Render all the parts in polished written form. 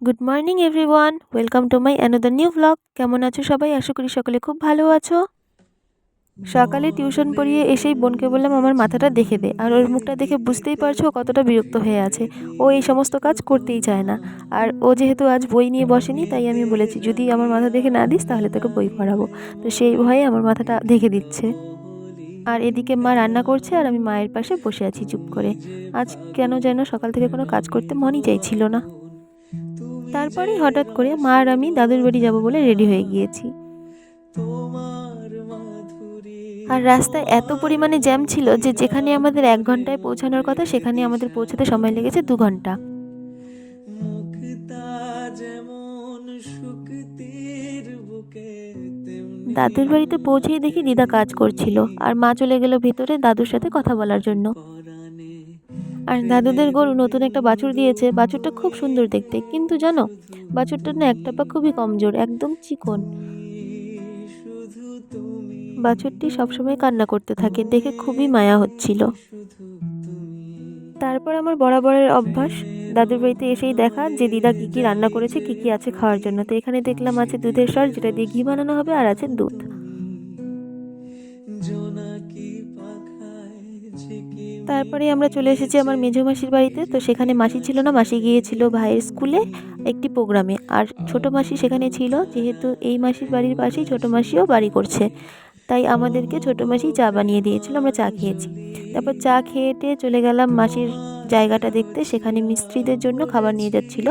Good morning everyone, welcome to my another new vlog. কেমন আছো সবাই? আশা করি সকলে খুব ভালো আছো। সকালে টিউশন পড়িয়ে এসেই বোনকে বললাম আমার মাথাটা দেখে দে, আর ওর মুখটা দেখে বুঝতেই পারছো ও কতটা বিরক্ত হয়ে আছে। ও এই সমস্ত কাজ করতেই চায় না। আর ও যেহেতু আজ বই নিয়ে বসেনি, তাই আমি বলেছি যদি আমার মাথা দেখে না দিস তাহলে তোকে বই পড়াবো। তো সেই ভয়ে আমার মাথাটা দেখে দিচ্ছে। আর এদিকে মা রান্না করছে আর আমি মায়ের পাশে বসে আছি চুপ করে। আজ কেন যেন সকাল থেকে কোনো কাজ করতে মনই চাইছিল না। তারপরেই হঠাৎ করে মা আর আমি দাদুর বাড়ি যাব বলে রেডি হয়ে গিয়েছি। আর রাস্তায় এত পরিমাণে জ্যাম ছিল যে যেখানে আমাদের 1 ঘন্টায় পৌঁছানোর কথা সেখানে আমাদের পৌঁছাতে সময় লেগেছে 2 ঘন্টা। দাদুর বাড়িতে পৌঁছেই দেখি দিদা কাজ করছিল, আর মা চলে গেল ভিতরে দাদুর সাথে কথা বলার জন্য। আর দাদুদের গরু নতুন একটা বাছুর দিয়েছে। বাছুরটা খুব সুন্দর দেখতে, কিন্তু জানো বাছুরটার না একটা পা খুবই কমজোর, একদম চিকন। বাছুরটি সবসময় কান্না করতে থাকে, দেখে খুবই মায়া হচ্ছিল। তারপর আমার বরাবরের অভ্যাস দাদুর বাড়িতে এসেই দেখা যে দিদা কি কি রান্না করেছে, কি কি আছে খাওয়ার জন্য। তো এখানে দেখলাম আছে দুধের সর, যেটা দিয়ে ঘি বানানো হবে, আর আছে দুধ। তারপরে আমরা চলে এসেছি আমার মেঝো মাসির বাড়িতে। তো সেখানে মাসি ছিল না, মাসি গিয়েছিল ভাইয়ের স্কুলে একটি প্রোগ্রামে। আর ছোট মাসি সেখানে ছিল, যেহেতু এই মাসির বাড়ির পাশেই ছোট মাসিও বাড়ি করছে, তাই আমাদেরকে ছোট মাসি চা বানিয়ে দিয়েছিল, আমরা চা খেয়েছি। তারপর চা খেয়ে চলে গেলাম মাসির জায়গাটা দেখতে। সেখানে মিস্ত্রিদের জন্য খাবার নিয়ে যাচ্ছিল।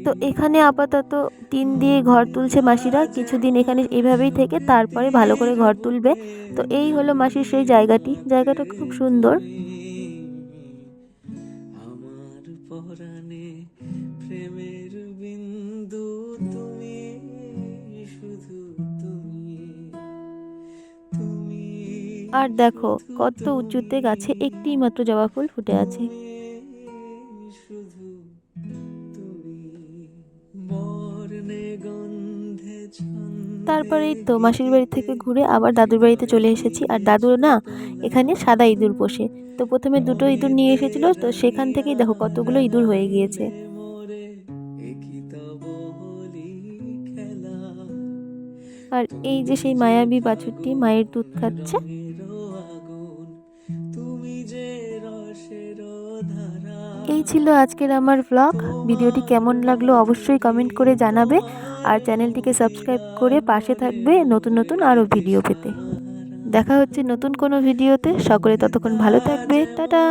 তো এখানে আপাতত টিন দিয়ে ঘর তুলছে মাসিরা, কিছুদিন এখানে এইভাবেই থেকে তারপরে ভালো করে ঘর তুলবে। তো এই হলো মাসির সেই জায়গাটি। জায়গাটা খুব সুন্দর। আর দেখো কত উঁচুতে গাছে একটি মাত্র জবা ফুল ফুটে আছে। তারপরেই তো মাসির বাড়ি থেকে ঘুরে আবার দাদুর বাড়িতে চলে এসেছি। আর দাদু না এখানে সাদা ইঁদুর পোষে। তো প্রথমে 2টো ইঁদুর নিয়ে এসেছিল, তো সেখান থেকেই দেখো কতগুলো ইঁদুর হয়ে গিয়েছে। আর এই যে সেই মায়াবী বাছুরটি মায়ের দুধ খাচ্ছে। এই ছিল আজকের আমার ব্লগ। ভিডিওটি কেমন লাগলো অবশ্যই কমেন্ট করে জানাবে, আর চ্যানেলটিকে সাবস্ক্রাইব করে পাশে থাকবে নতুন নতুন আরও ভিডিও পেতে। দেখা হচ্ছে নতুন কোনো ভিডিওতে। সকলে ততক্ষণ ভালো থাকবে। টাটা।